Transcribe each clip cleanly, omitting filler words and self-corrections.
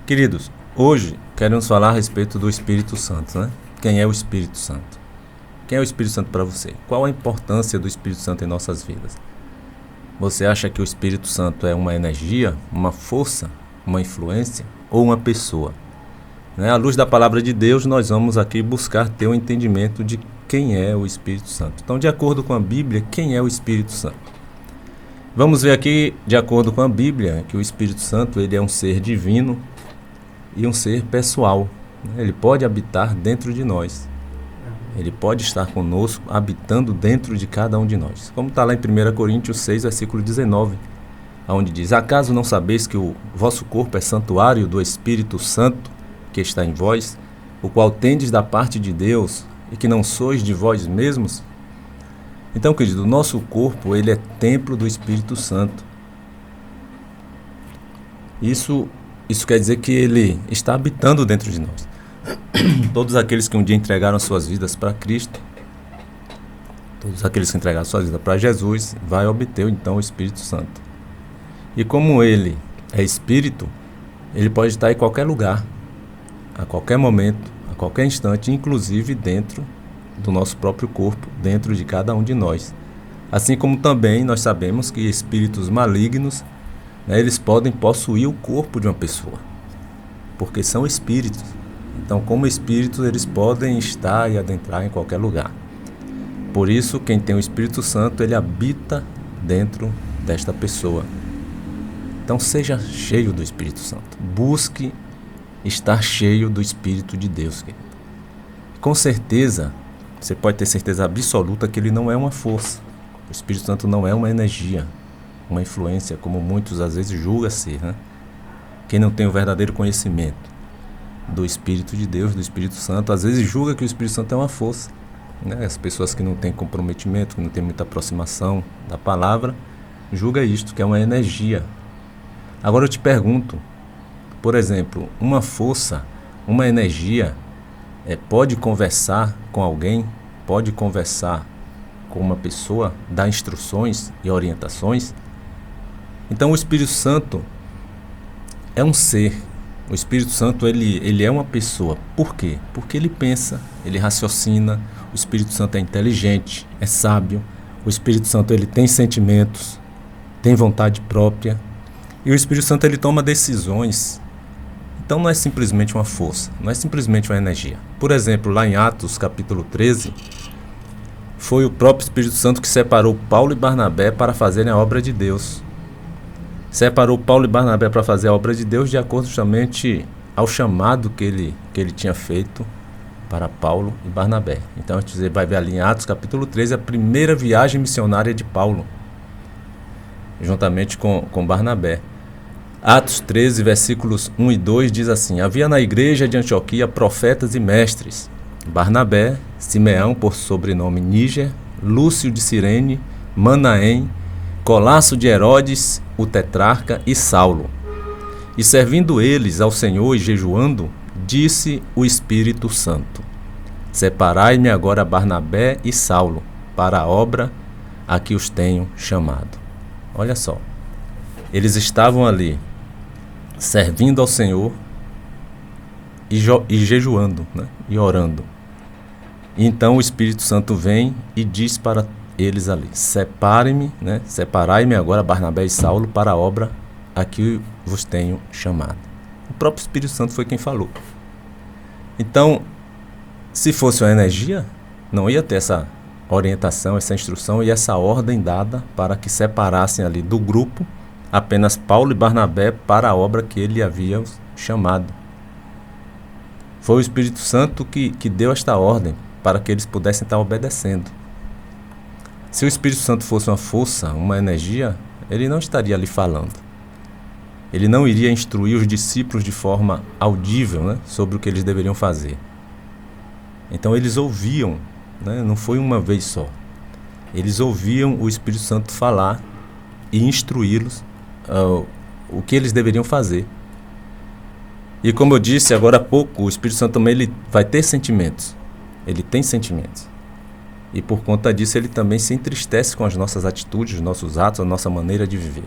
Queridos, hoje queremos falar a respeito do Espírito Santo, né? Quem é o Espírito Santo? Quem é o Espírito Santo para você? Qual a importância do Espírito Santo em nossas vidas? Você acha que o Espírito Santo é uma energia, uma força, uma influência ou uma pessoa? À luz da palavra de Deus, nós vamos aqui buscar ter um entendimento de quem é o Espírito Santo. Então, de acordo com a Bíblia, quem é o Espírito Santo? Vamos ver aqui, de acordo com a Bíblia, que o Espírito Santo ele é um ser divino e um ser pessoal. Ele pode habitar dentro de nós. Ele pode estar conosco, habitando dentro de cada um de nós. Como está lá em 1 Coríntios 6, versículo 19, onde diz: acaso não sabeis que o vosso corpo é santuário do Espírito Santo que está em vós, o qual tendes da parte de Deus, e que não sois de vós mesmos? Então, querido, o nosso corpo ele é templo do Espírito Santo. Isso quer dizer que ele está habitando dentro de nós. Todos aqueles que um dia entregaram suas vidas para Cristo, todos aqueles que entregaram suas vidas para Jesus, vai obter então o Espírito Santo. E como ele é Espírito, ele pode estar em qualquer lugar, a qualquer momento, a qualquer instante, inclusive dentro do nosso próprio corpo, dentro de cada um de nós. Assim como também nós sabemos que espíritos malignos, eles podem possuir o corpo de uma pessoa, porque são espíritos. Então, como espíritos, eles podem estar e adentrar em qualquer lugar. Por isso, quem tem o Espírito Santo, ele habita dentro desta pessoa. Então, seja cheio do Espírito Santo. Busque estar cheio do Espírito de Deus, querido. Com certeza, você pode ter certeza absoluta que ele não é uma força. O Espírito Santo não é uma energia, uma influência, como muitos às vezes julgam ser, né? Quem não tem o verdadeiro conhecimento do Espírito de Deus, do Espírito Santo, às vezes julga que o Espírito Santo é uma força, né? As pessoas que não têm comprometimento, que não têm muita aproximação da palavra, julga isto, que é uma energia. Agora eu te pergunto, por exemplo, uma força, uma energia, pode conversar com alguém, pode conversar com uma pessoa, dar instruções e orientações? Então o Espírito Santo é um ser. O Espírito Santo ele é uma pessoa. Por quê? Porque ele pensa, ele raciocina. O Espírito Santo é inteligente, é sábio. O Espírito Santo ele tem sentimentos, tem vontade própria. E o Espírito Santo ele toma decisões. Então não é simplesmente uma força, não é simplesmente uma energia. Por exemplo, lá em Atos capítulo 13, foi o próprio Espírito Santo que separou Paulo e Barnabé para fazerem a obra de Deus. Separou Paulo e Barnabé para fazer a obra de Deus de acordo justamente ao chamado que ele tinha feito para Paulo e Barnabé. Então a gente vai ver ali em Atos capítulo 13 a primeira viagem missionária de Paulo, juntamente com Barnabé. Atos 13, versículos 1 e 2 diz assim: havia na igreja de Antioquia profetas e mestres, Barnabé, Simeão por sobrenome Níger, Lúcio de Cirene, Manaém, Colasso de Herodes, o tetrarca, e Saulo. E servindo eles ao Senhor e jejuando, disse o Espírito Santo: separai-me agora Barnabé e Saulo para a obra a que os tenho chamado. Olha só, eles estavam ali servindo ao Senhor e jejuando, né? E orando. Então o Espírito Santo vem e diz para eles ali: separem-me, né? Separai-me agora Barnabé e Saulo para a obra a que vos tenho chamado. O próprio Espírito Santo foi quem falou. Então, se fosse uma energia, não ia ter essa orientação, essa instrução e essa ordem dada para que separassem ali do grupo apenas Paulo e Barnabé para a obra que ele havia chamado. Foi o Espírito Santo que deu esta ordem para que eles pudessem estar obedecendo. Se o Espírito Santo fosse uma força, uma energia, ele não estaria ali falando. Ele não iria instruir os discípulos de forma audível, né, sobre o que eles deveriam fazer. Então eles ouviam, né, não foi uma vez só. Eles ouviam o Espírito Santo falar e instruí-los o que eles deveriam fazer. E como eu disse agora há pouco, o Espírito Santo também ele vai ter sentimentos. Ele tem sentimentos. E por conta disso ele também se entristece com as nossas atitudes, os nossos atos, a nossa maneira de viver.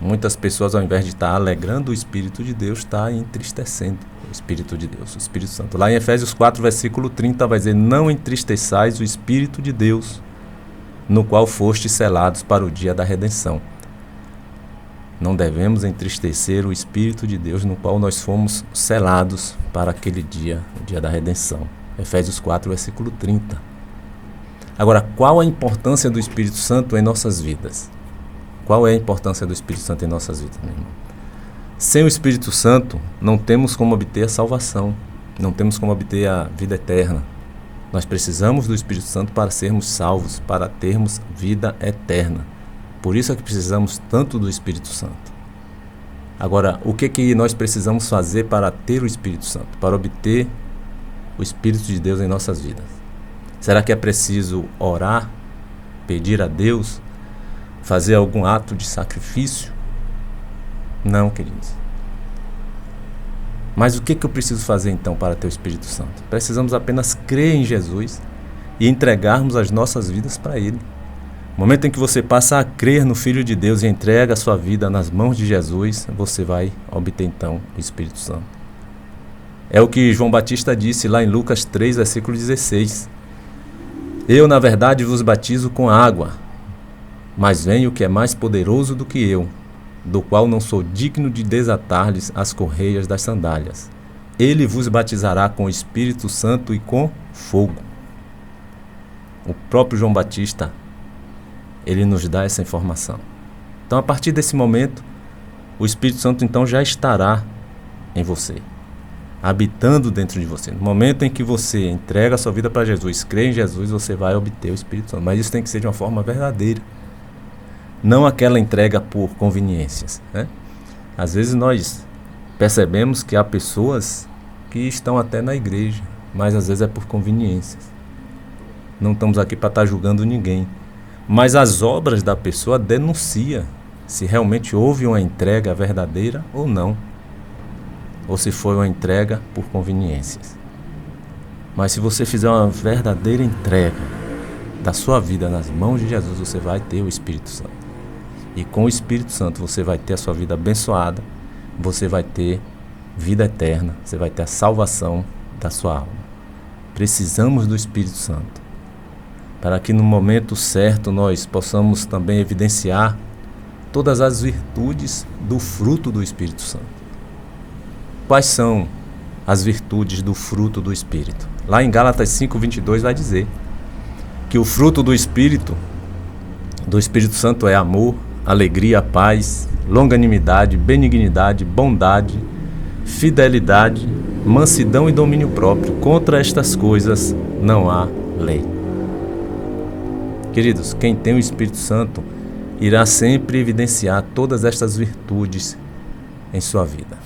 Muitas pessoas, ao invés de estar alegrando o Espírito de Deus, está entristecendo o Espírito de Deus, o Espírito Santo. Lá em Efésios 4, versículo 30, vai dizer: não entristeçais o Espírito de Deus, no qual fostes selados para o dia da redenção. Não devemos entristecer o Espírito de Deus, no qual nós fomos selados para aquele dia, o dia da redenção. Efésios 4, versículo 30. Agora, qual a importância do Espírito Santo em nossas vidas? Qual é a importância do Espírito Santo em nossas vidas, meu irmão? Sem o Espírito Santo, não temos como obter a salvação, não temos como obter a vida eterna. Nós precisamos do Espírito Santo para sermos salvos, para termos vida eterna. Por isso é que precisamos tanto do Espírito Santo. Agora, o que nós precisamos fazer para ter o Espírito Santo, para obter o Espírito de Deus em nossas vidas? Será que é preciso orar, pedir a Deus, fazer algum ato de sacrifício? Não, queridos. Mas o que eu preciso fazer então para ter o Espírito Santo? Precisamos apenas crer em Jesus e entregarmos as nossas vidas para Ele. No momento em que você passa a crer no Filho de Deus e entrega a sua vida nas mãos de Jesus, você vai obter então o Espírito Santo. É o que João Batista disse lá em Lucas 3, versículo 16. Eu, na verdade, vos batizo com água, mas vem o que é mais poderoso do que eu, do qual não sou digno de desatar-lhes as correias das sandálias. Ele vos batizará com o Espírito Santo e com fogo. O próprio João Batista, ele nos dá essa informação. Então, a partir desse momento, o Espírito Santo então já estará em você, habitando dentro de você. No momento em que você entrega a sua vida para Jesus, crê em Jesus, você vai obter o Espírito Santo. Mas isso tem que ser de uma forma verdadeira, não aquela entrega por conveniências, né? Às vezes nós percebemos que há pessoas que estão até na igreja, mas às vezes é por conveniências. Não estamos aqui para estar julgando ninguém, mas as obras da pessoa denunciam se realmente houve uma entrega verdadeira ou não, ou se foi uma entrega por conveniências. Mas se você fizer uma verdadeira entrega da sua vida nas mãos de Jesus, você vai ter o Espírito Santo. E com o Espírito Santo você vai ter a sua vida abençoada, você vai ter vida eterna, você vai ter a salvação da sua alma. Precisamos do Espírito Santo, para que no momento certo nós possamos também evidenciar todas as virtudes do fruto do Espírito Santo. Quais são as virtudes do fruto do Espírito? Lá em Gálatas 5:22 vai dizer que o fruto do Espírito Santo é amor, alegria, paz, longanimidade, benignidade, bondade, fidelidade, mansidão e domínio próprio. Contra estas coisas não há lei. Queridos, quem tem o Espírito Santo irá sempre evidenciar todas estas virtudes em sua vida.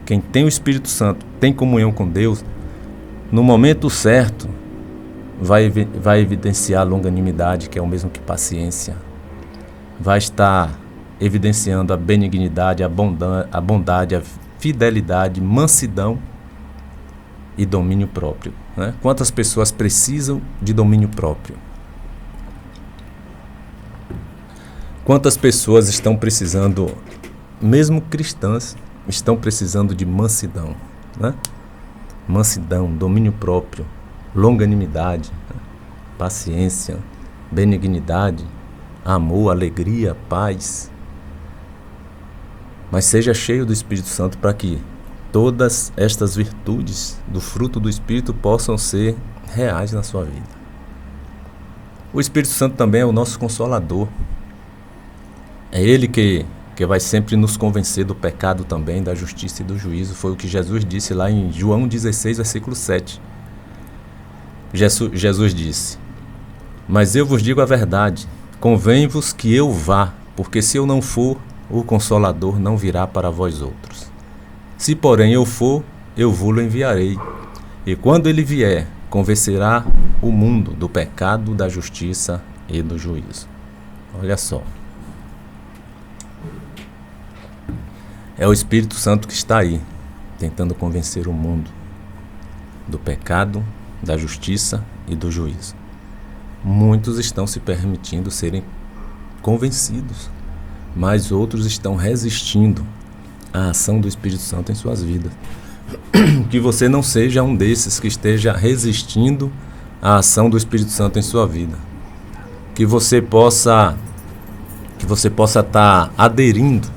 Quem tem o Espírito Santo, tem comunhão com Deus, no momento certo vai evidenciar a longanimidade, que é o mesmo que paciência. Vai estar evidenciando a benignidade, a bondade, a fidelidade, mansidão e domínio próprio, né? Quantas pessoas precisam de domínio próprio? Quantas pessoas estão precisando, mesmo cristãs, estão precisando de mansidão, né? Mansidão, domínio próprio, longanimidade, né? Paciência, benignidade, amor, alegria, paz. Mas seja cheio do Espírito Santo para que todas estas virtudes do fruto do Espírito possam ser reais na sua vida. O Espírito Santo também é o nosso consolador. É Ele que vai sempre nos convencer do pecado também, da justiça e do juízo. Foi o que Jesus disse lá em João 16, versículo 7. Jesus disse: mas eu vos digo a verdade, convém-vos que eu vá, porque se eu não for, o Consolador não virá para vós outros. Se porém eu for, eu vou-lo enviarei. E quando ele vier, convencerá o mundo do pecado, da justiça e do juízo. Olha só. É o Espírito Santo que está aí, tentando convencer o mundo do pecado, da justiça e do juízo. Muitos estão se permitindo serem convencidos. mas outros estão resistindo à ação do Espírito Santo em suas vidas. Que você não seja um desses que esteja resistindo à ação do Espírito Santo em sua vida. Que você possa estar aderindo,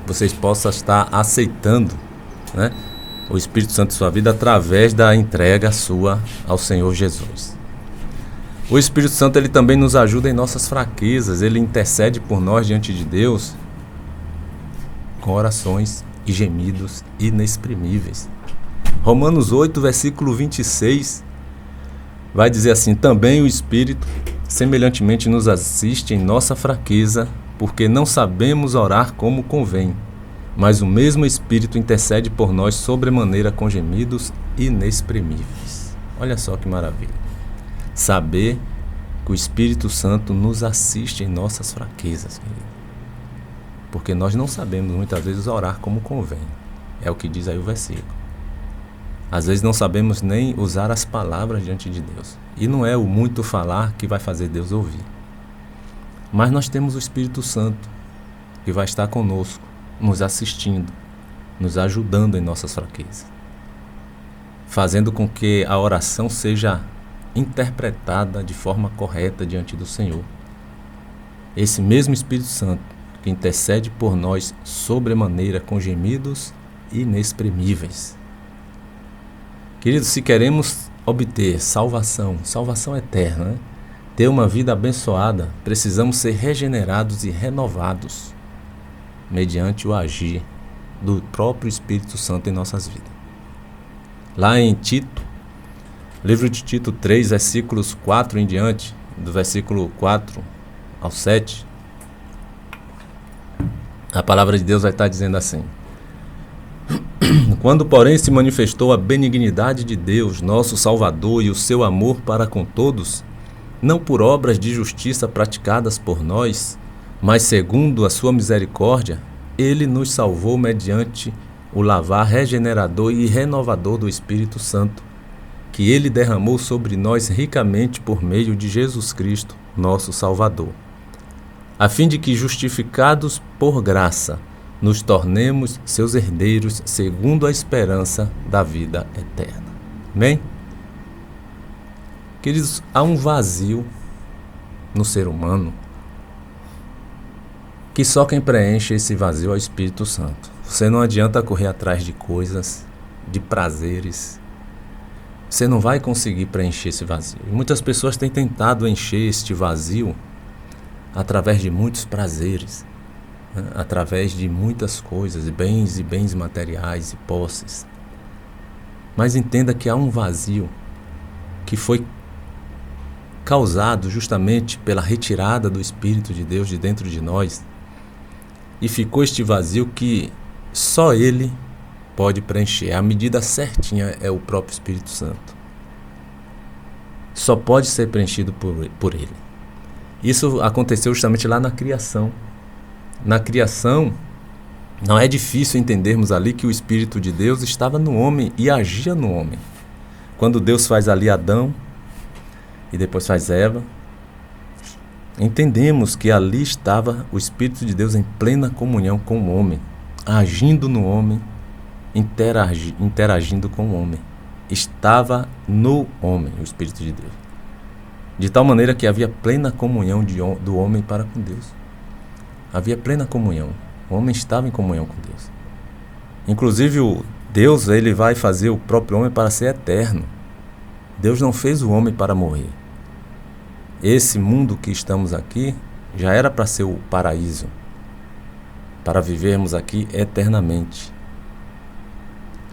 você possa estar aceitando, né, o Espírito Santo em sua vida através da entrega sua ao Senhor Jesus. O Espírito Santo, ele também nos ajuda em nossas fraquezas, ele intercede por nós diante de Deus com orações e gemidos inexprimíveis. Romanos 8, versículo 26, vai dizer assim: também o Espírito semelhantemente nos assiste em nossa fraqueza, porque não sabemos orar como convém, mas o mesmo Espírito intercede por nós sobremaneira com gemidos inexprimíveis. Olha só que maravilha. Saber que o Espírito Santo nos assiste em nossas fraquezas, querido. Porque nós não sabemos muitas vezes orar como convém. É o que diz aí o versículo. Às vezes não sabemos nem usar as palavras diante de Deus. E não é o muito falar que vai fazer Deus ouvir. Mas nós temos o Espírito Santo, que vai estar conosco, nos assistindo, nos ajudando em nossas fraquezas, fazendo com que a oração seja interpretada de forma correta diante do Senhor. Esse mesmo Espírito Santo que intercede por nós sobremaneira com gemidos inexprimíveis. Queridos, se queremos obter salvação eterna, né? Ter uma vida abençoada, precisamos ser regenerados e renovados mediante o agir do próprio Espírito Santo em nossas vidas. Lá em Tito, livro de Tito 3, versículos 4 em diante, do versículo 4 ao 7, a palavra de Deus vai estar dizendo assim: quando, porém, se manifestou a benignidade de Deus, nosso Salvador, e o seu amor para com todos, não por obras de justiça praticadas por nós, mas segundo a sua misericórdia, ele nos salvou mediante o lavar regenerador e renovador do Espírito Santo, que ele derramou sobre nós ricamente por meio de Jesus Cristo, nosso Salvador, a fim de que, justificados por graça, nos tornemos seus herdeiros segundo a esperança da vida eterna. Amém? Queridos, há um vazio no ser humano que só quem preenche esse vazio é o Espírito Santo. Você não adianta correr atrás de coisas, de prazeres. Você não vai conseguir preencher esse vazio. E muitas pessoas têm tentado encher este vazio através de muitos prazeres, através de muitas coisas, e bens materiais e posses. Mas entenda que há um vazio que foi causado justamente pela retirada do Espírito de Deus de dentro de nós, e ficou este vazio que só Ele pode preencher. A medida certinha é o próprio Espírito Santo. Só pode ser preenchido por Ele. Isso aconteceu justamente lá na criação. Na criação, não é difícil entendermos ali que o Espírito de Deus estava no homem e agia no homem. Quando Deus faz ali Adão e depois faz Eva, entendemos que ali estava o Espírito de Deus em plena comunhão com o homem, agindo no homem, interagindo com o homem. Estava no homem o Espírito de Deus. De tal maneira que havia plena comunhão do homem para com Deus. Havia plena comunhão. O homem estava em comunhão com Deus. Inclusive, Deus, ele vai fazer o próprio homem para ser eterno. Deus não fez o homem para morrer. Esse mundo que estamos aqui já era para ser o paraíso, para vivermos aqui eternamente.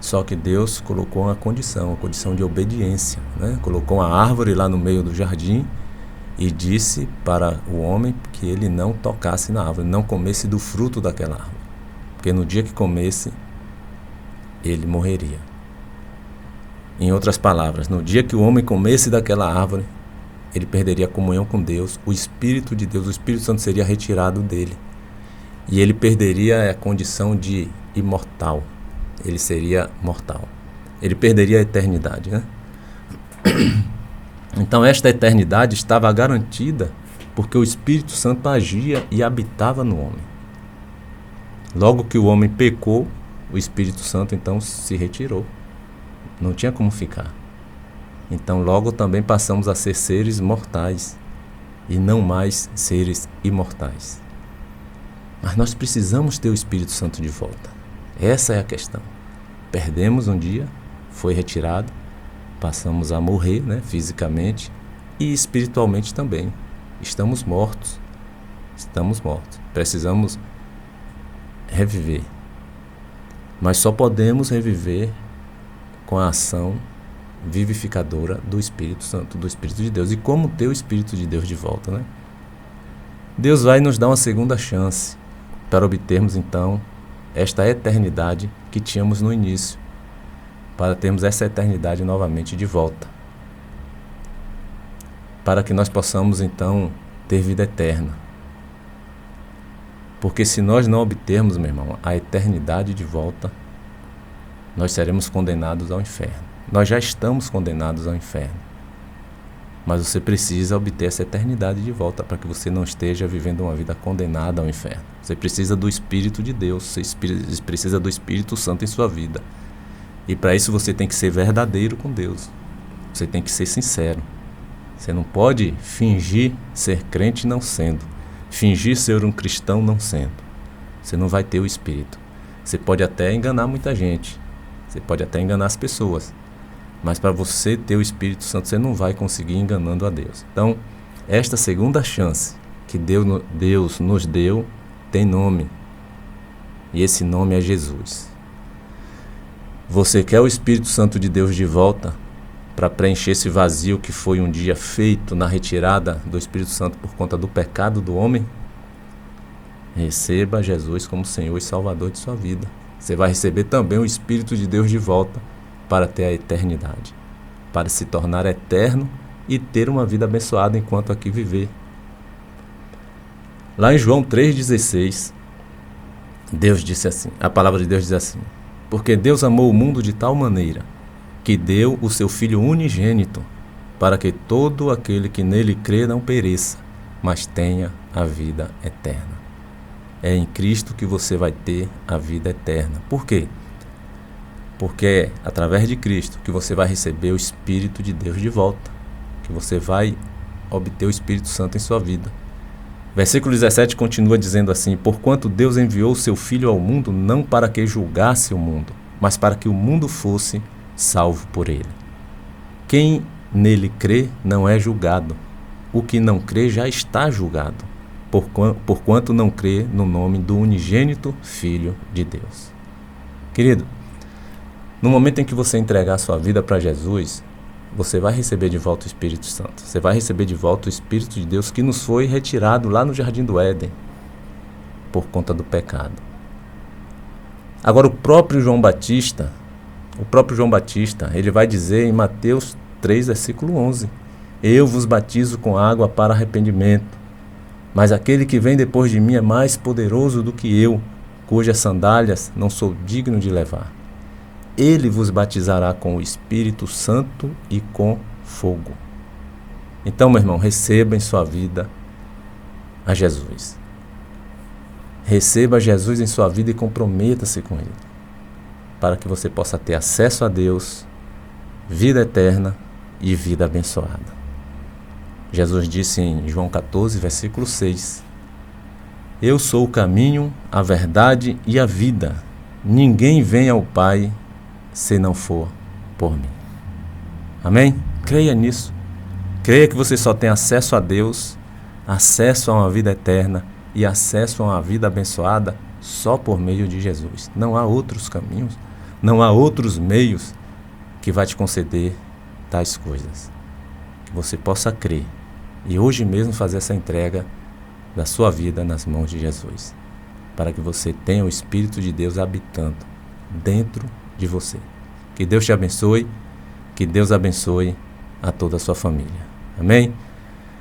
Só que Deus colocou uma condição de obediência, né? Colocou uma árvore lá no meio do jardim e disse para o homem que ele não tocasse na árvore, não comesse do fruto daquela árvore, porque no dia que comesse, ele morreria. Em outras palavras, no dia que o homem comesse daquela árvore, ele perderia a comunhão com Deus, o Espírito de Deus, o Espírito Santo seria retirado dele, e ele perderia a condição de imortal. Ele seria mortal. Ele perderia a eternidade, né? Então esta eternidade estava garantida porque o Espírito Santo agia e habitava no homem. Logo que o homem pecou, o Espírito Santo então se retirou. Não tinha como ficar. Então logo também passamos a ser seres mortais e não mais seres imortais. Mas nós precisamos ter o Espírito Santo de volta. Essa é a questão. Perdemos um dia, foi retirado, passamos a morrer, fisicamente e espiritualmente também. Estamos mortos. Precisamos reviver. Mas só podemos reviver com a ação vivificadora do Espírito Santo, do Espírito de Deus. E como ter o Espírito de Deus de volta, Deus vai nos dar uma segunda chance para obtermos então esta eternidade que tínhamos no início, para termos essa eternidade novamente de volta, para que nós possamos então ter vida eterna. Porque se nós não obtermos, meu irmão, a eternidade de volta, nós seremos condenados ao inferno. Nós já estamos condenados ao inferno. Mas você precisa obter essa eternidade de volta para que você não esteja vivendo uma vida condenada ao inferno. Você precisa do Espírito de Deus, você precisa do Espírito Santo em sua vida. E para isso você tem que ser verdadeiro com Deus. Você tem que ser sincero. Você não pode fingir ser crente não sendo. Fingir ser um cristão não sendo. Você não vai ter o Espírito. Você pode até enganar muita gente. Você pode até enganar as pessoas. Mas para você ter o Espírito Santo, você não vai conseguir enganando a Deus. Então, esta segunda chance que Deus nos deu tem nome. E esse nome é Jesus. Você quer o Espírito Santo de Deus de volta para preencher esse vazio que foi um dia feito na retirada do Espírito Santo por conta do pecado do homem? Receba Jesus como Senhor e Salvador de sua vida. Você vai receber também o Espírito de Deus de volta para ter a eternidade, para se tornar eterno e ter uma vida abençoada enquanto aqui viver. Lá em João 3,16, Deus disse assim, a palavra de Deus diz assim: porque Deus amou o mundo de tal maneira que deu o seu Filho unigênito, para que todo aquele que nele crê não pereça, mas tenha a vida eterna. É em Cristo que você vai ter a vida eterna. Por quê? Porque é através de Cristo que você vai receber o Espírito de Deus de volta, que você vai obter o Espírito Santo em sua vida. Versículo 17 continua dizendo assim: porquanto Deus enviou o seu Filho ao mundo não para que julgasse o mundo, mas para que o mundo fosse salvo por ele. Quem nele crê não é julgado. O que não crê já está julgado, porquanto não crê no nome do unigênito Filho de Deus. Querido, no momento em que você entregar a sua vida para Jesus, você vai receber de volta o Espírito Santo. Você vai receber de volta o Espírito de Deus que nos foi retirado lá no Jardim do Éden por conta do pecado. Agora o próprio João Batista, ele vai dizer em Mateus 3, versículo 11: eu vos batizo com água para arrependimento, mas aquele que vem depois de mim é mais poderoso do que eu, cujas sandálias não sou digno de levar. Ele vos batizará com o Espírito Santo e com fogo. Então, meu irmão, receba em sua vida a Jesus. Receba Jesus em sua vida e comprometa-se com Ele, para que você possa ter acesso a Deus, vida eterna e vida abençoada. Jesus disse em João 14, versículo 6: eu sou o caminho, a verdade e a vida. Ninguém vem ao Pai se não for por mim. Amém? Creia nisso. Creia que você só tem acesso a Deus, acesso a uma vida eterna e acesso a uma vida abençoada só por meio de Jesus. Não há outros caminhos, não há outros meios que vai te conceder tais coisas. Que você possa crer e hoje mesmo fazer essa entrega da sua vida nas mãos de Jesus, para que você tenha o Espírito de Deus habitando dentro de você. Que Deus te abençoe, que Deus abençoe a toda a sua família. Amém?